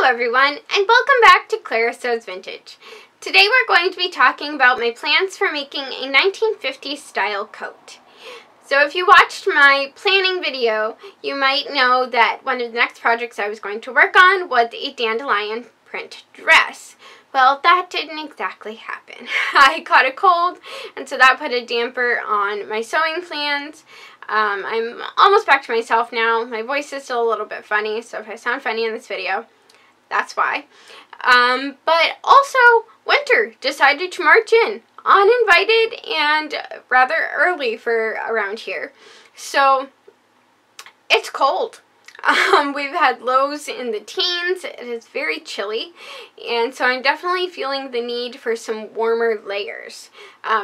everyone, and welcome back to Clara Sews Vintage. Today we're going to be talking about my plans for making a 1950s style coat. So if you watched my planning video, you might know that one of the next projects I was going to work on was a dandelion print dress. Well, that didn't exactly happen. I caught a cold, and so that put a damper on my sewing plans. I'm almost back to myself now. My voice is still a little bit funny, so if I sound funny in this video, that's why. But also, winter decided to march in, uninvited and rather early for around here. So, it's cold. We've had lows in the teens. It is very chilly, and so I'm definitely feeling the need for some warmer layers.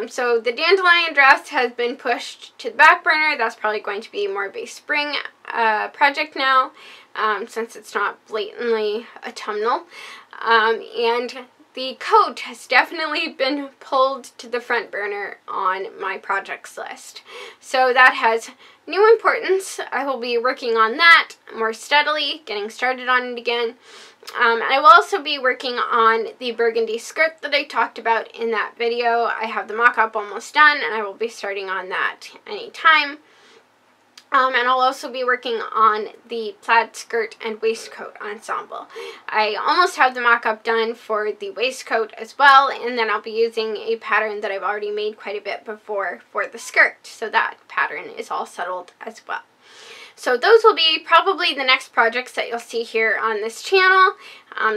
So the dandelion dress has been pushed to the back burner. That's probably going to be more of a spring project now, since it's not blatantly autumnal. And the coat has definitely been pulled to the front burner on my projects list. So that has new importance. I will be working on that more steadily, getting started on it again. I will also be working on the burgundy skirt that I talked about in that video. I have the mock-up almost done, and I will be starting on that anytime. And I'll also be working on the plaid skirt and waistcoat ensemble. I almost have the mock-up done for the waistcoat as well, and then I'll be using a pattern that I've already made quite a bit before for the skirt. So that pattern is all settled as well. So those will be probably the next projects that you'll see here on this channel.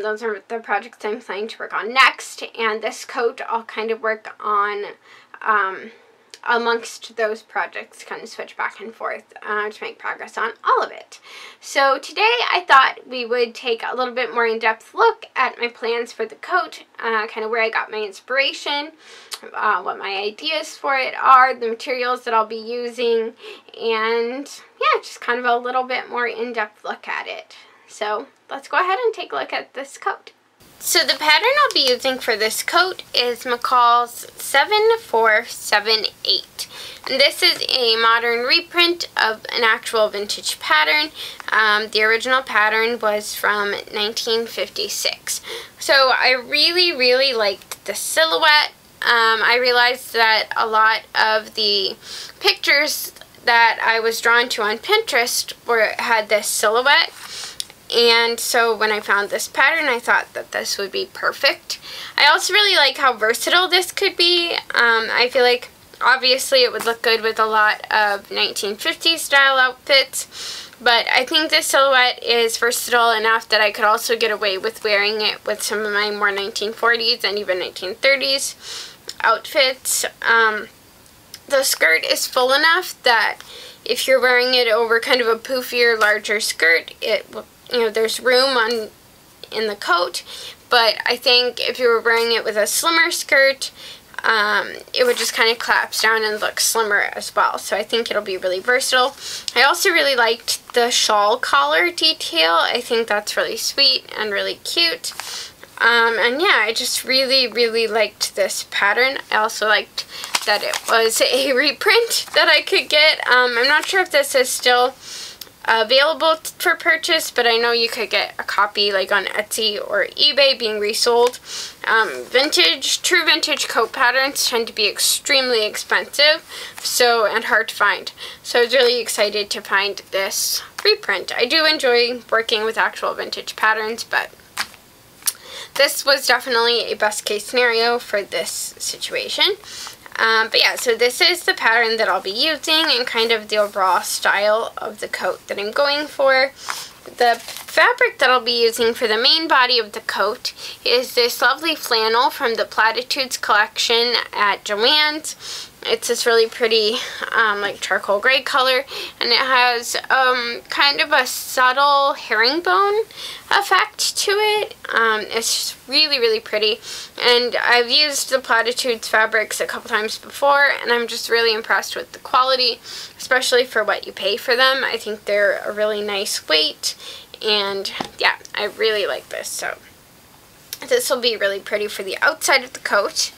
Those are the projects I'm planning to work on next. And this coat I'll kind of work on amongst those projects, kind of switch back and forth to make progress on all of it. So today I thought we would take a little bit more in-depth look at my plans for the coat, kind of where I got my inspiration, what my ideas for it are, the materials that I'll be using, and yeah, just kind of a little bit more in-depth look at it. So let's go ahead and take a look at this coat. So the pattern I'll be using for this coat is McCall's 7478. And this is a modern reprint of an actual vintage pattern. The original pattern was from 1956. So I really liked the silhouette. I realized that a lot of the pictures that I was drawn to on Pinterest had this silhouette. And so when I found this pattern, I thought that this would be perfect. I also really like how versatile this could be. I feel like obviously it would look good with a lot of 1950s style outfits, but I think this silhouette is versatile enough that I could also get away with wearing it with some of my more 1940s and even 1930s outfits. The skirt is full enough that if you're wearing it over kind of a poofier, larger skirt, there's room in the coat, but I think if you were wearing it with a slimmer skirt, it would just kind of collapse down and look slimmer as well. So I think it'll be really versatile. I also really liked the shawl collar detail. I think that's really sweet and really cute. And yeah, I just really liked this pattern. I also liked that it was a reprint that I could get. I'm not sure if this is still available for purchase, but I know you could get a copy like on Etsy or eBay being resold. True vintage coat patterns tend to be extremely expensive, and hard to find. So I was really excited to find this reprint. I do enjoy working with actual vintage patterns, but this was definitely a best case scenario for this situation. But yeah, so this is the pattern that I'll be using and kind of the overall style of the coat that I'm going for. The fabric that I'll be using for the main body of the coat is this lovely flannel from the Platitudes collection at Joann's. It's this really pretty like charcoal gray color, and it has kind of a subtle herringbone effect to it. It's just really pretty, and I've used the Platitudes fabrics a couple times before, and I'm just really impressed with the quality, especially for what you pay for them. I think they're a really nice weight, and yeah, I really like this. So this will be really pretty for the outside of the coat.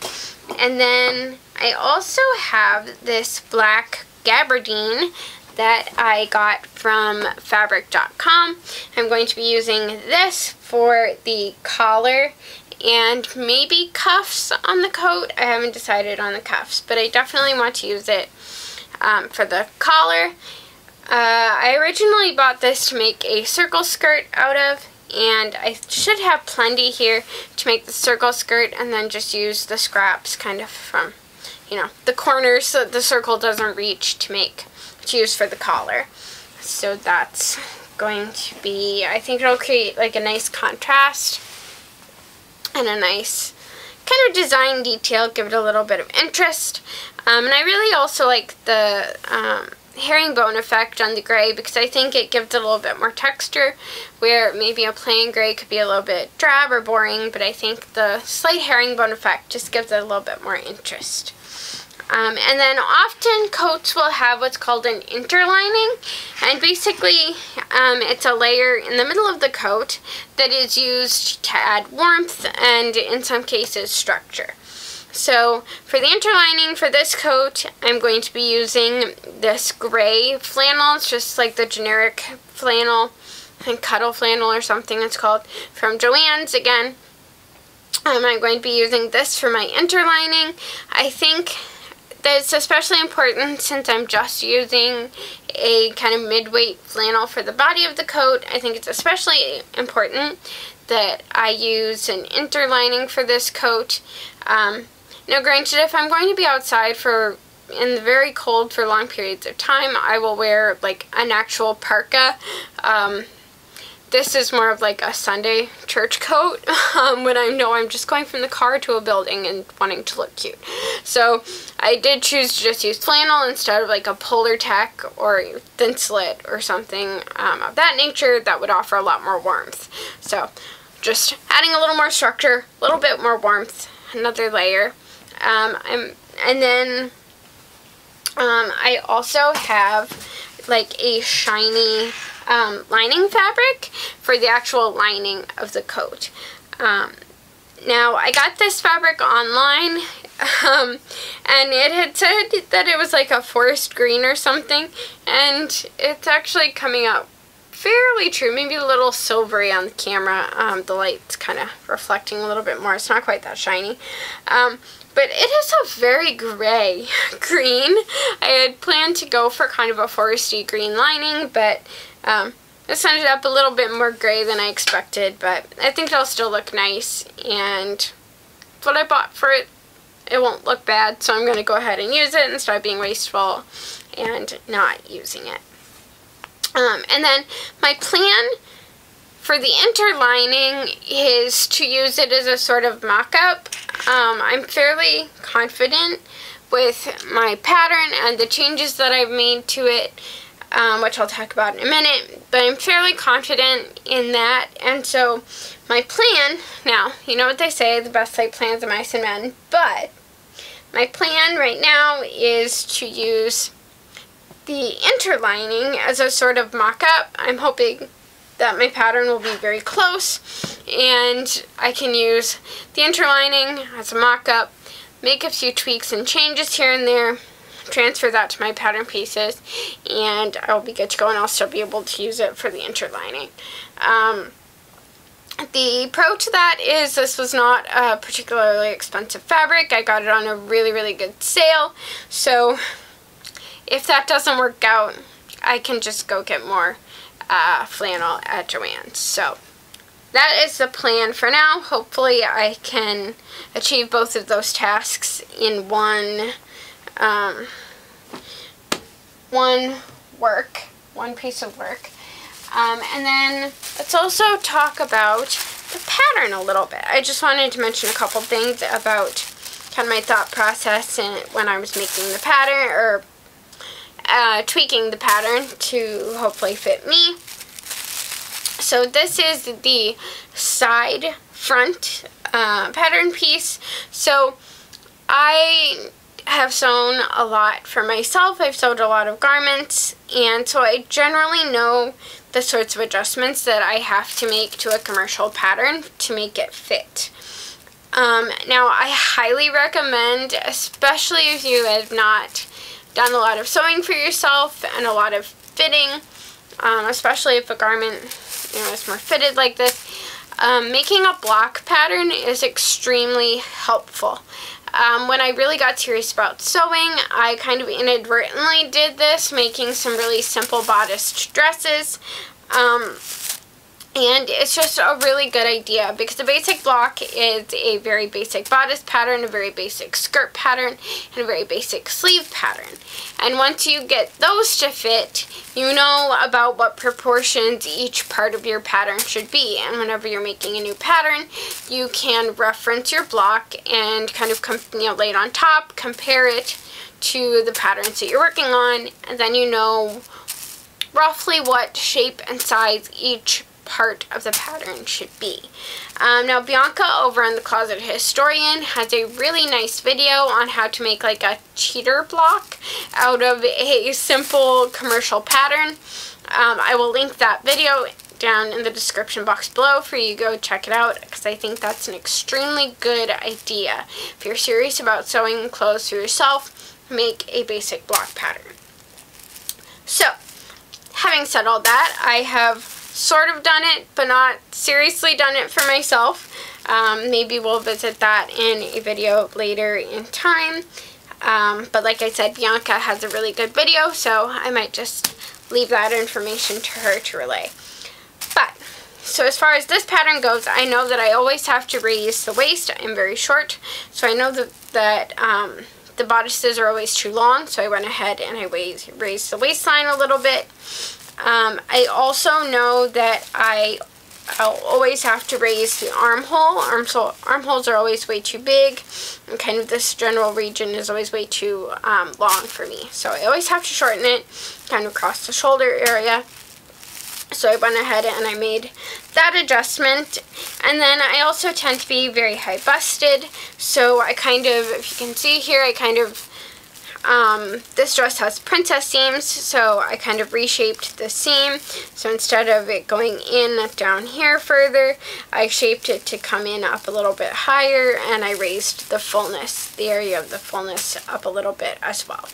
And then I also have this black gabardine that I got from fabric.com. I'm going to be using this for the collar and maybe cuffs on the coat. I haven't decided on the cuffs, but I definitely want to use it for the collar. I originally bought this to make a circle skirt out of, and I should have plenty here to make the circle skirt, and then just use the scraps kind of from, you know, the corners so that the circle doesn't reach to use for the collar. So that's going to be, I think it'll create like a nice contrast and a nice kind of design detail, give it a little bit of interest. And I really also like the herringbone effect on the gray, because I think it gives it a little bit more texture, where maybe a plain gray could be a little bit drab or boring, but I think the slight herringbone effect just gives it a little bit more interest. And then often coats will have what's called an interlining, and basically it's a layer in the middle of the coat that is used to add warmth and in some cases structure. So for the interlining for this coat, I'm going to be using this gray flannel. It's just like the generic flannel, I think Cuddle Flannel or something it's called, from Joann's again. I'm going to be using this for my interlining. I think that's especially important since I'm just using a kind of mid-weight flannel for the body of the coat. I think it's especially important that I use an interlining for this coat. Now granted, if I'm going to be outside in the very cold for long periods of time, I will wear like an actual parka. This is more of like a Sunday church coat when I know I'm just going from the car to a building and wanting to look cute. So I did choose to just use flannel instead of like a polar tech or thin slit or something of that nature that would offer a lot more warmth. So just adding a little more structure, a little bit more warmth, another layer. And then I also have like a shiny lining fabric for the actual lining of the coat. Now I got this fabric online and it had said that it was like a forest green or something, and it's actually coming out fairly true, maybe a little silvery on the camera. The light's kind of reflecting a little bit more. It's not quite that shiny. But it is a very gray green. I had planned to go for kind of a foresty green lining, but this ended up a little bit more gray than I expected, but I think it'll still look nice, and what I bought for it, it won't look bad, so I'm going to go ahead and use it instead of being wasteful and not using it. And then my plan for the interlining is to use it as a sort of mock-up. I'm fairly confident with my pattern and the changes that I've made to it, which I'll talk about in a minute, but I'm fairly confident in that. And so my plan, now, you know what they say, the best laid plans of mice and men, but my plan right now is to use the interlining as a sort of mock-up. I'm hoping that my pattern will be very close, and I can use the interlining as a mock-up, make a few tweaks and changes here and there, transfer that to my pattern pieces, and I'll be good to go, and I'll still be able to use it for the interlining. The pro to that is this was not a particularly expensive fabric. I got it on a really, really good sale, so if that doesn't work out, I can just go get more flannel at Joann's. So that is the plan for now. Hopefully I can achieve both of those tasks in one piece of work. And then let's also talk about the pattern a little bit. I just wanted to mention a couple things about kind of my thought process when I was making the pattern, or tweaking the pattern to hopefully fit me. So this is the side front pattern piece. So I have sewn a lot for myself. I've sewed a lot of garments, and so I generally know the sorts of adjustments that I have to make to a commercial pattern to make it fit. Now I highly recommend, especially if you have not done a lot of sewing for yourself and a lot of fitting, especially if a garment, you know, is more fitted like this, making a block pattern is extremely helpful. When I really got serious about sewing, I kind of inadvertently did this, making some really simple bodiced dresses. And it's just a really good idea because the basic block is a very basic bodice pattern, a very basic skirt pattern, and a very basic sleeve pattern. And once you get those to fit, you know about what proportions each part of your pattern should be. And whenever you're making a new pattern, you can reference your block and kind of lay it on top, compare it to the patterns that you're working on, and then you know roughly what shape and size each part of the pattern should be. Now Bianca over on the Closet Historian has a really nice video on how to make like a cheater block out of a simple commercial pattern. I will link that video down in the description box below for you to go check it out, because I think that's an extremely good idea. If you're serious about sewing clothes for yourself, make a basic block pattern. So, having said all that, I have sort of done it, but not seriously done it for myself. Maybe we'll visit that in a video later in time. But like I said, Bianca has a really good video, so I might just leave that information to her to relay. But, so as far as this pattern goes, I know that I always have to raise the waist. I'm very short, so I know that the bodices are always too long, so I went ahead and I raised the waistline a little bit. I also know that I'll always have to raise the armhole. Armholes are always way too big, and kind of this general region is always way too long for me. So I always have to shorten it, kind of across the shoulder area. So I went ahead and I made that adjustment. And then I also tend to be very high busted, so I kind of, if you can see here, I kind of this dress has princess seams, so I kind of reshaped the seam. So instead of it going in down here further, I shaped it to come in up a little bit higher, and I raised the fullness, the area of the fullness up a little bit as well.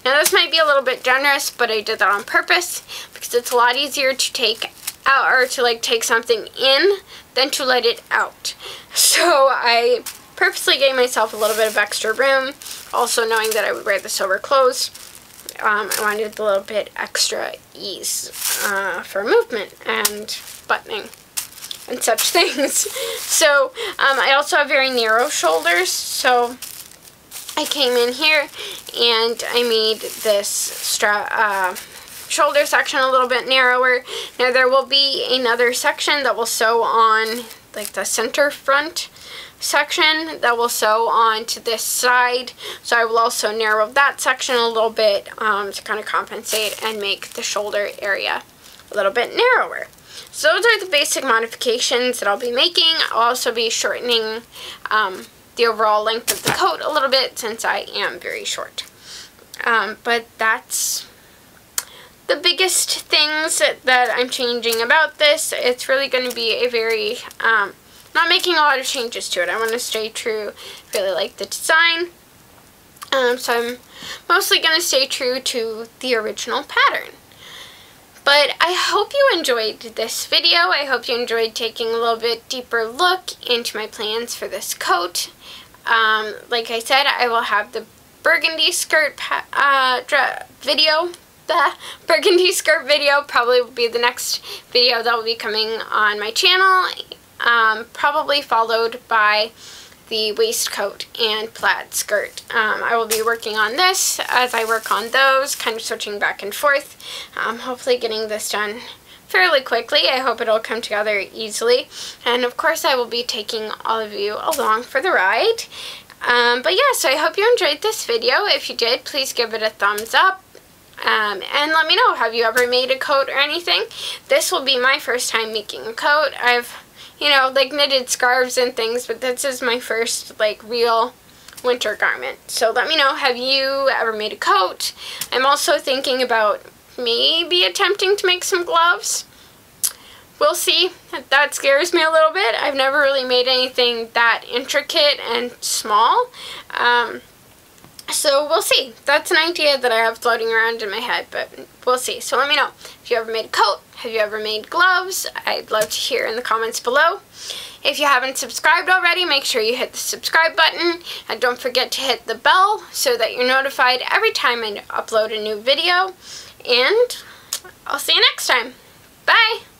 Now this might be a little bit generous, but I did that on purpose because it's a lot easier to take out, or to like take something in, than to let it out. So I purposely gave myself a little bit of extra room, also knowing that I would wear this over clothes. I wanted a little bit extra ease for movement and buttoning and such things. So I also have very narrow shoulders, so I came in here and I made this shoulder section a little bit narrower. Now there will be another section that will sew on like the center front section that will sew on to this side, so I will also narrow that section a little bit to kind of compensate and make the shoulder area a little bit narrower. So those are the basic modifications that I'll be making. I'll also be shortening the overall length of the coat a little bit since I am very short. But that's the biggest things that I'm changing about this. It's really going to be a very not making a lot of changes to it. I want to stay true. I really like the design. So I'm mostly going to stay true to the original pattern. But I hope you enjoyed this video. I hope you enjoyed taking a little bit deeper look into my plans for this coat. Like I said, I will have the burgundy skirt video. The burgundy skirt video probably will be the next video that will be coming on my channel. Probably followed by the waistcoat and plaid skirt. I will be working on this as I work on those, kind of switching back and forth. Hopefully getting this done fairly quickly. I hope it'll come together easily. And of course I will be taking all of you along for the ride. But yeah, so I hope you enjoyed this video. If you did, please give it a thumbs up. And let me know, have you ever made a coat or anything? This will be my first time making a coat. I've, you know, like knitted scarves and things, but this is my first like real winter garment. So let me know, have you ever made a coat? I'm also thinking about maybe attempting to make some gloves. We'll see. That scares me a little bit. I've never really made anything that intricate and small. So we'll see. That's an idea that I have floating around in my head, but we'll see. So let me know. If you ever made a coat, have you ever made gloves? I'd love to hear in the comments below. If you haven't subscribed already, make sure you hit the subscribe button. And don't forget to hit the bell so that you're notified every time I upload a new video. And I'll see you next time. Bye!